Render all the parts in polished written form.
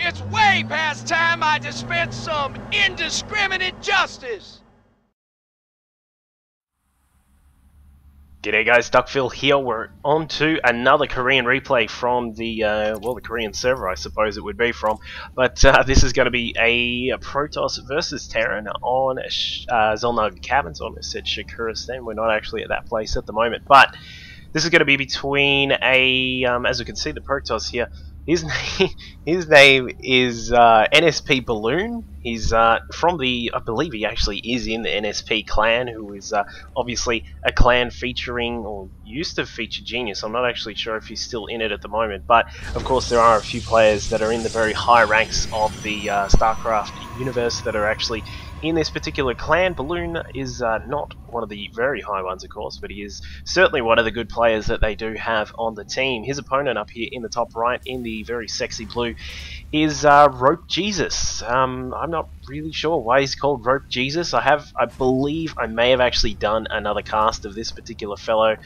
It's way past time I dispense some indiscriminate justice! G'day guys, Duckville here. We're on to another Korean replay from the, well, the Korean server I suppose it would be from. But this is going to be a Protoss versus Terran on Xel'Naga caverns on said Shakuristan. We're not actually at that place at the moment, but this is going to be between a, as you can see, the Protoss here. His name is NsPBalloon. He's from the, I believe he actually is in the NsP clan, who is obviously a clan featuring, or used to feature Genius. I'm not actually sure if he's still in it at the moment, but of course there are a few players that are in the very high ranks of the StarCraft universe that are actually in this particular clan. Balloon is not one of the very high ones, of course, but he is certainly one of the good players that they do have on the team. His opponent up here in the top right, in the very sexy blue, is RopeJesus. I'm not really sure why he's called RopeJesus. I believe I may have actually done another cast of this particular fellow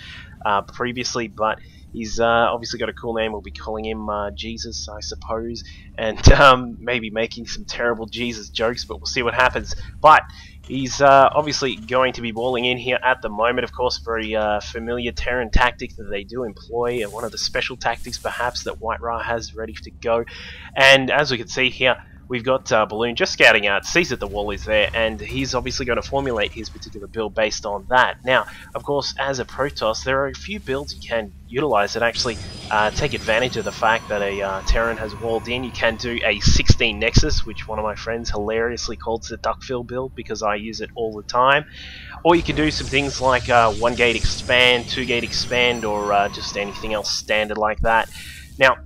previously, but he's obviously got a cool name. We'll be calling him Jesus, I suppose, and maybe making some terrible Jesus jokes, but we'll see what happens. But he's obviously going to be balling in here at the moment. Of course, very familiar Terran tactic that they do employ, one of the special tactics perhaps that White Ra has ready to go. And as we can see here, we've got Balloon just scouting out, sees that the wall is there, and he's obviously going to formulate his particular build based on that. Now, of course, as a Protoss, there are a few builds you can utilize that actually take advantage of the fact that a Terran has walled in. You can do a 16 Nexus, which one of my friends hilariously calls the Duckville build because I use it all the time. Or you can do some things like 1 gate expand, 2 gate expand, or just anything else standard like that. Now,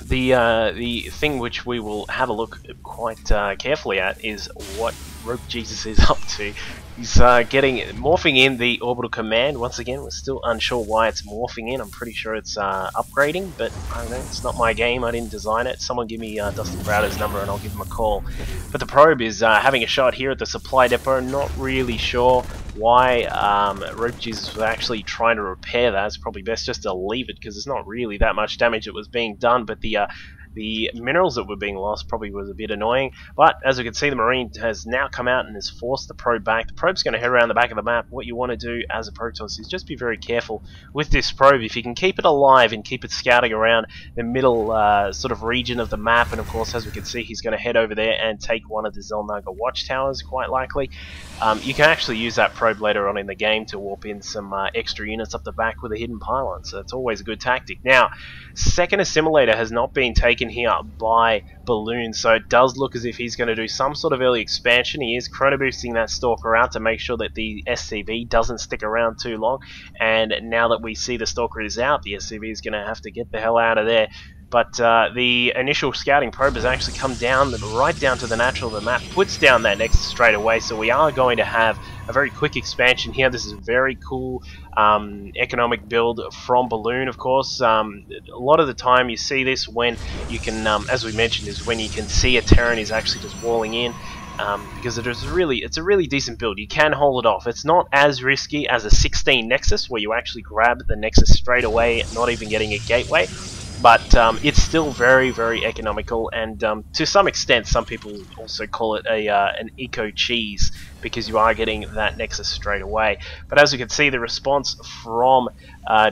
the thing which we will have a look quite carefully at is what RopeJesus is up to. He's morphing in the orbital command. Once again, we're still unsure why it's morphing in. I'm pretty sure it's upgrading, but I don't know, it's not my game. I didn't design it. Someone give me Dustin Browder's number and I'll give him a call. But the probe is having a shot here at the supply depot. Not really sure why RopeJesus was actually trying to repair that. It's probably best just to leave it because there's not really that much damage that was being done, but the minerals that were being lost probably was a bit annoying. But as we can see, the Marine has now come out and has forced the probe back. The probe's going to head around the back of the map. What you want to do as a Protoss is just be very careful with this probe. If you can keep it alive and keep it scouting around the middle sort of region of the map, and of course, as we can see, he's going to head over there and take one of the Xel'Naga watchtowers, quite likely. You can actually use that probe later on in the game to warp in some extra units up the back with a hidden pylon, so it's always a good tactic. Now, second assimilator has not been taken here by Balloon, so it does look as if he's going to do some sort of early expansion. He is chrono boosting that stalker out to make sure that the SCV doesn't stick around too long, and now that we see the stalker is out, the SCV is going to have to get the hell out of there. But the initial scouting probe has actually come down, right down to the natural of the map, puts down that Nexus straight away, so we are going to have a very quick expansion here. This is a very cool economic build from Balloon, of course. A lot of the time you see this when you can, as we mentioned, is when you can see a Terran is actually just walling in. Because it's a really decent build. You can hold it off. It's not as risky as a 16 Nexus, where you actually grab the Nexus straight away, not even getting a gateway. But it's still very, very economical, and to some extent, some people also call it an eco cheese because you are getting that Nexus straight away. But as you can see, the response from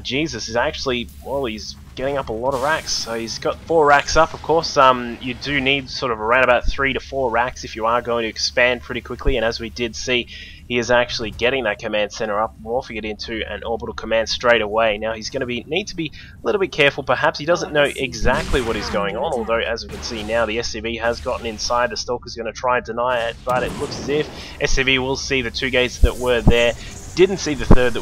Jesus is actually, well, he's getting up a lot of racks. So he's got 4 racks up. Of course, you do need sort of around about 3 to 4 racks if you are going to expand pretty quickly. And as we did see, he is actually getting that command center up, morphing it into an orbital command straight away. Now he's going to need to be a little bit careful. Perhaps he doesn't know exactly what is going on, although as we can see now, the SCV has gotten inside. The stalker's going to try and deny it, but it looks as if SCV will see the 2 gates that were there. Didn't see the 3rd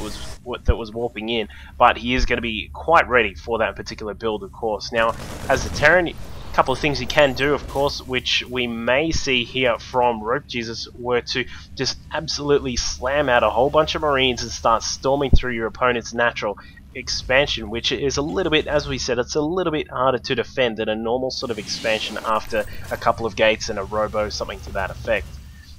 that was warping in, but he is going to be quite ready for that particular build, of course. Now, as the Terran, couple of things you can do, of course, which we may see here from RopeJesus, were to just absolutely slam out a whole bunch of Marines and start storming through your opponent's natural expansion, which is a little bit, as we said, it's a little bit harder to defend than a normal sort of expansion after a couple of gates and a robo, something to that effect.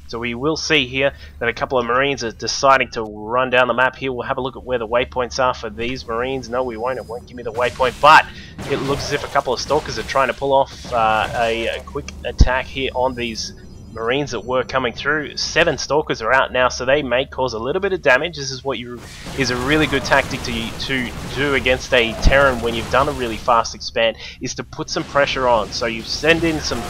So we will see here that a couple of Marines are deciding to run down the map here. We'll have a look at where the waypoints are for these Marines. No, we won't. It won't give me the waypoint, but it looks as if a couple of Stalkers are trying to pull off a quick attack here on these Marines that were coming through. 7 Stalkers are out now, so they may cause a little bit of damage. This is what is a really good tactic to do against a Terran when you've done a really fast expand, is to put some pressure on. So you send in some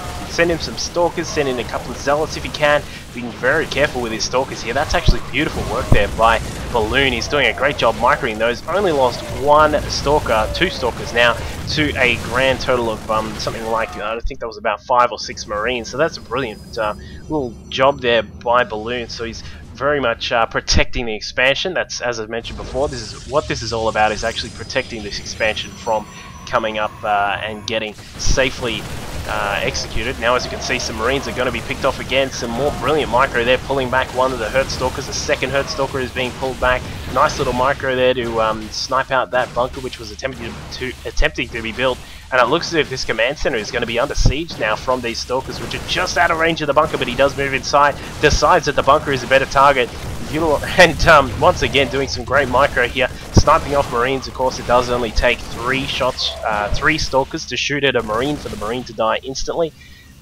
Stalkers, send in a couple of Zealots if you can. Being very careful with his Stalkers here. That's actually beautiful work there by Balloon. He's doing a great job microing those. Only lost 1 Stalker, 2 Stalkers now, to a grand total of something like, I think that was about 5 or 6 Marines. So that's a brilliant little job there by Balloon. So he's very much protecting the expansion. That's, as I mentioned before, this is what this is all about, is actually protecting this expansion from coming up and getting safely executed. Now, as you can see, some Marines are going to be picked off again. Some more brilliant micro there, pulling back one of the Hurt Stalkers. The second Hurt Stalker is being pulled back. Nice little micro there to snipe out that bunker, which was attempting to be built. And it looks as if this command center is going to be under siege now from these Stalkers, which are just out of range of the bunker, but he does move inside, decides that the bunker is a better target, and once again doing some great micro here, sniping off Marines. Of course, it does only take 3 shots, 3 Stalkers to shoot at a Marine for the Marine to die instantly.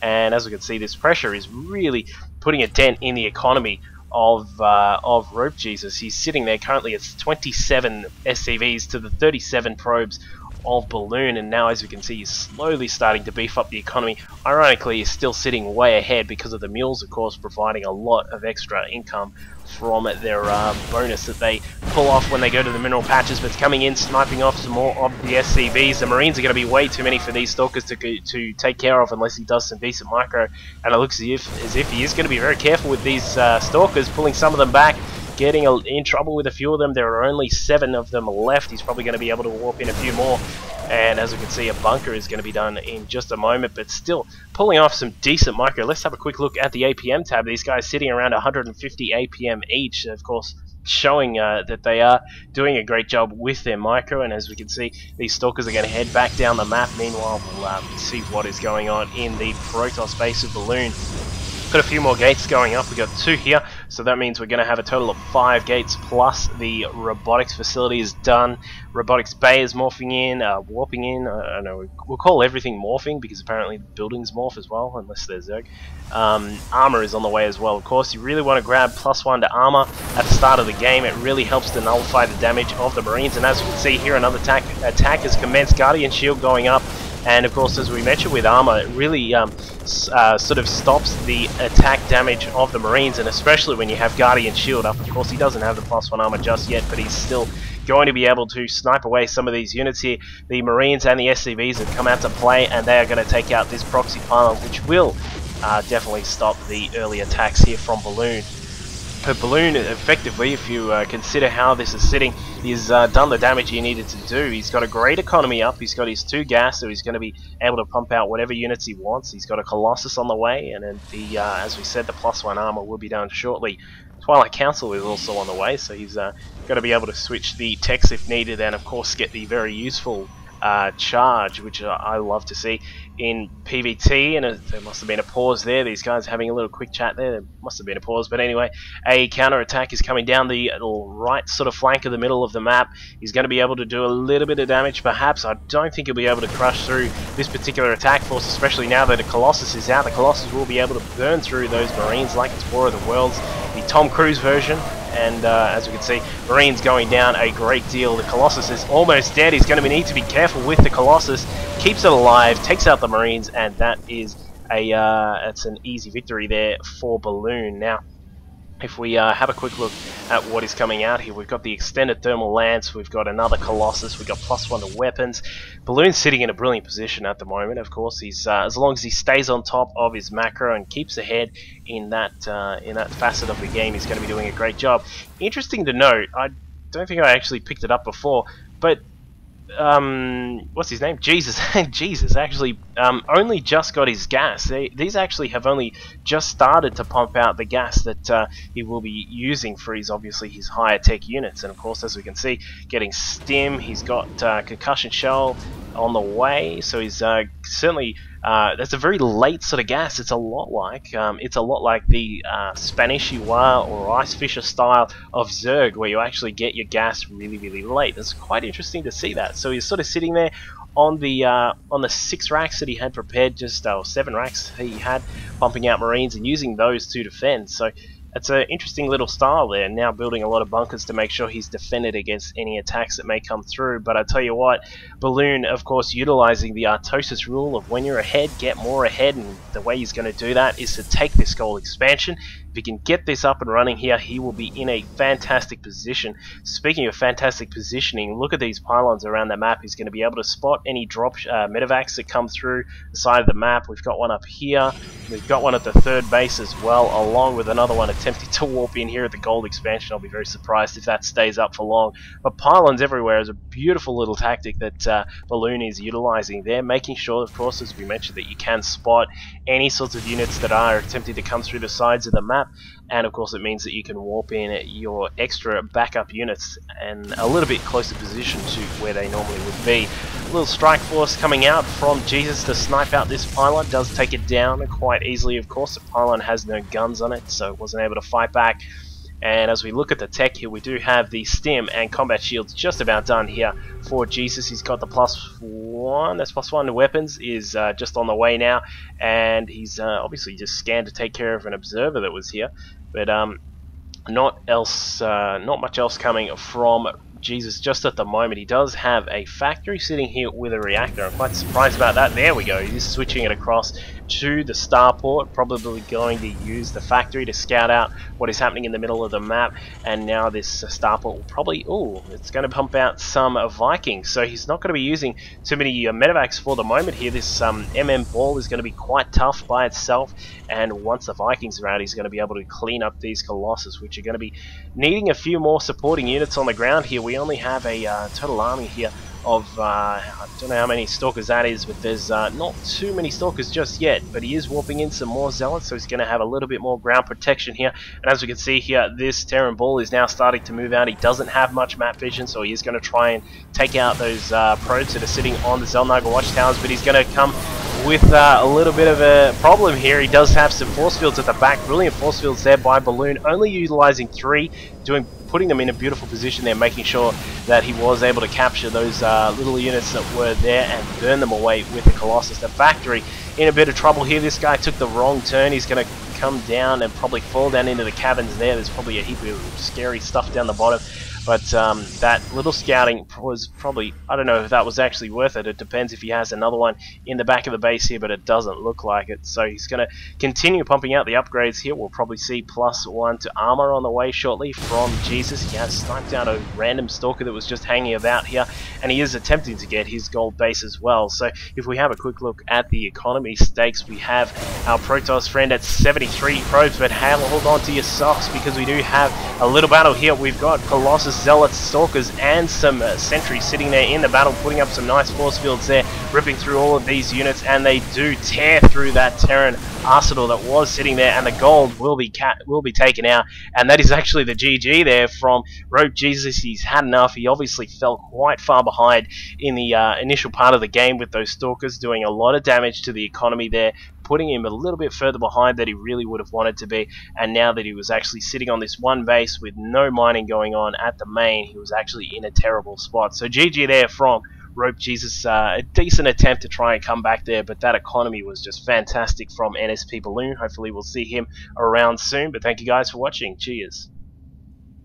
And as we can see, this pressure is really putting a dent in the economy of RopeJesus. He's sitting there currently at 27 SCVs to the 37 probes of Balloon, and now, as we can see, he's slowly starting to beef up the economy. Ironically, he's still sitting way ahead because of the mules, of course, providing a lot of extra income from their bonus that they pull off when they go to the mineral patches. But it's coming in, sniping off some more of the SCVs. The Marines are going to be way too many for these Stalkers to take care of unless he does some decent micro, and it looks as if he is going to be very careful with these Stalkers, pulling some of them back, getting in trouble with a few of them. There are only 7 of them left. He's probably going to be able to warp in a few more. And as we can see, a bunker is going to be done in just a moment, but still pulling off some decent micro. Let's have a quick look at the APM tab. These guys sitting around 150 APM each, of course, showing that they are doing a great job with their micro. And as we can see, these Stalkers are going to head back down the map. Meanwhile, we'll see what is going on in the Protoss base of Balloon. Got a few more gates going up. We got 2 here, so that means we're going to have a total of 5 gates, plus the robotics facility is done. Robotics bay is morphing in, warping in. I don't know, we'll call everything morphing because apparently the buildings morph as well, unless they're Zerg. Armor is on the way as well. Of course, you really want to grab +1 to armor at the start of the game. It really helps to nullify the damage of the Marines. And as you can see here, another attack has commenced. Guardian shield going up. And of course, as we mentioned with armor, it really sort of stops the attack damage of the Marines, and especially when you have Guardian Shield up. Of course, he doesn't have the +1 armor just yet, but he's still going to be able to snipe away some of these units here. The Marines and the SCVs have come out to play, and they are going to take out this proxy pylon, which will definitely stop the early attacks here from Balloon. But Balloon, effectively, if you consider how this is sitting, he's done the damage he needed to do. He's got a great economy up, he's got his 2 gas, so he's going to be able to pump out whatever units he wants. He's got a Colossus on the way, and then the, as we said, the +1 armor will be done shortly. Twilight Council is also on the way, so he's going to be able to switch the techs if needed, and of course get the very useful charge, which I love to see in PvT. And there must have been a pause there. These guys having a little quick chat there. There must have been a pause, but anyway, a counter attack is coming down the right sort of flank of the middle of the map. He's going to be able to do a little bit of damage, perhaps. I don't think he'll be able to crush through this particular attack force, especially now that the Colossus is out. The Colossus will be able to burn through those Marines like it's War of the Worlds, the Tom Cruise version. And as we can see, Marines going down a great deal. The Colossus is almost dead. He's going to need to be careful with the Colossus. Keeps it alive, takes out the Marines, and that is that's an easy victory there for Balloon. Now, if we have a quick look at what is coming out here, we've got the extended thermal lance, we've got another Colossus, we've got +1 to weapons. Balloon's sitting in a brilliant position at the moment. Of course, he's as long as he stays on top of his macro and keeps ahead in that facet of the game, he's going to be doing a great job. Interesting to note, I don't think I actually picked it up before, but what's his name? Jesus. Jesus actually only just got his gas. These actually have only just started to pump out the gas that he will be using for obviously his higher tech units. And of course, as we can see, getting stim, he's got concussion shell, on the way, so he's certainly that's a very late sort of gas. It's a lot like the Spanish Iwa or Ice Fisher style of Zerg, where you actually get your gas really, really late. It's quite interesting to see that. So he's sort of sitting there on the 6 racks that he had prepared, just 7 racks he had, pumping out Marines and using those to defend. So it's an interesting little style there, now building a lot of bunkers to make sure he's defended against any attacks that may come through. But I tell you what, Balloon, of course, utilizing the Artosis rule of when you're ahead, get more ahead, and the way he's going to do that is to take this gold expansion. If he can get this up and running here, he will be in a fantastic position. Speaking of fantastic positioning, look at these pylons around the map. He's going to be able to spot any drop medevacs that come through the side of the map. We've got one up here. We've got one at the 3rd base as well, along with another one attempting to warp in here at the gold expansion. I'll be very surprised if that stays up for long. But pylons everywhere is a beautiful little tactic that Balloon is utilizing there, making sure, of course, as we mentioned, that you can spot any sorts of units that are attempting to come through the sides of the map. And of course it means that you can warp in your extra backup units and a little bit closer position to where they normally would be. A little strike force coming out from Jesus to snipe out this pylon, does take it down quite easily. Of course, the pylon has no guns on it, so it wasn't able to fight back. And as we look at the tech here, we do have the stim and combat shields just about done here for Jesus. He's got the +1, that's +1 to weapons, is just on the way now, and he's obviously just scanned to take care of an observer that was here, but not much else coming from Jesus just at the moment. He does have a factory sitting here with a reactor. I'm quite surprised about that. There we go. He's switching it across to the starport, probably going to use the factory to scout out what is happening in the middle of the map. And now this starport will probably, it's going to pump out some Vikings. So he's not going to be using too many medevacs for the moment here. This ball is going to be quite tough by itself, and once the Vikings are out, he's going to be able to clean up these Colossus, which are going to be needing a few more supporting units on the ground here. We only have a total army here of, I don't know how many Stalkers that is, but there's not too many Stalkers just yet, but he is warping in some more Zealots, so he's going to have a little bit more ground protection here. And as we can see here, this Terran ball is now starting to move out. He doesn't have much map vision, so he is going to try and take out those probes that are sitting on the Xel'Naga watchtowers, but he's going to come with a little bit of a problem here. He does have some force fields at the back, brilliant force fields there by Balloon, only utilizing 3, putting them in a beautiful position there, making sure that he was able to capture those little units that were there and burn them away with the Colossus. The factory in a bit of trouble here. This guy took the wrong turn. He's going to come down and probably fall down into the caverns there. There's probably a heap of scary stuff down the bottom. But that little scouting was probably, I don't know if that was actually worth it. It depends if he has another one in the back of the base here, but it doesn't look like it. So he's going to continue pumping out the upgrades here. We'll probably see +1 to armor on the way shortly from Jesus. He has sniped out a random Stalker that was just hanging about here, and he is attempting to get his gold base as well. So if we have a quick look at the economy stakes, we have our Protoss friend at 73 probes, but hold on to your socks because we do have a little battle here. We've got Colossus, Zealots, Stalkers, and some sentries sitting there in the battle, putting up some nice force fields there, ripping through all of these units, and they do tear through that Terran arsenal that was sitting there, and the gold will be taken out. And that is actually the GG there from RopeJesus. He's had enough. He obviously fell quite far behind in the initial part of the game with those Stalkers, doing a lot of damage to the economy there, putting him a little bit further behind that he really would have wanted to be. And now that he was actually sitting on this one base with no mining going on at the main, he was actually in a terrible spot. So GG there from RopeJesus. A decent attempt to try and come back there, but that economy was just fantastic from NsPBalloon. Hopefully we'll see him around soon, but thank you guys for watching. Cheers.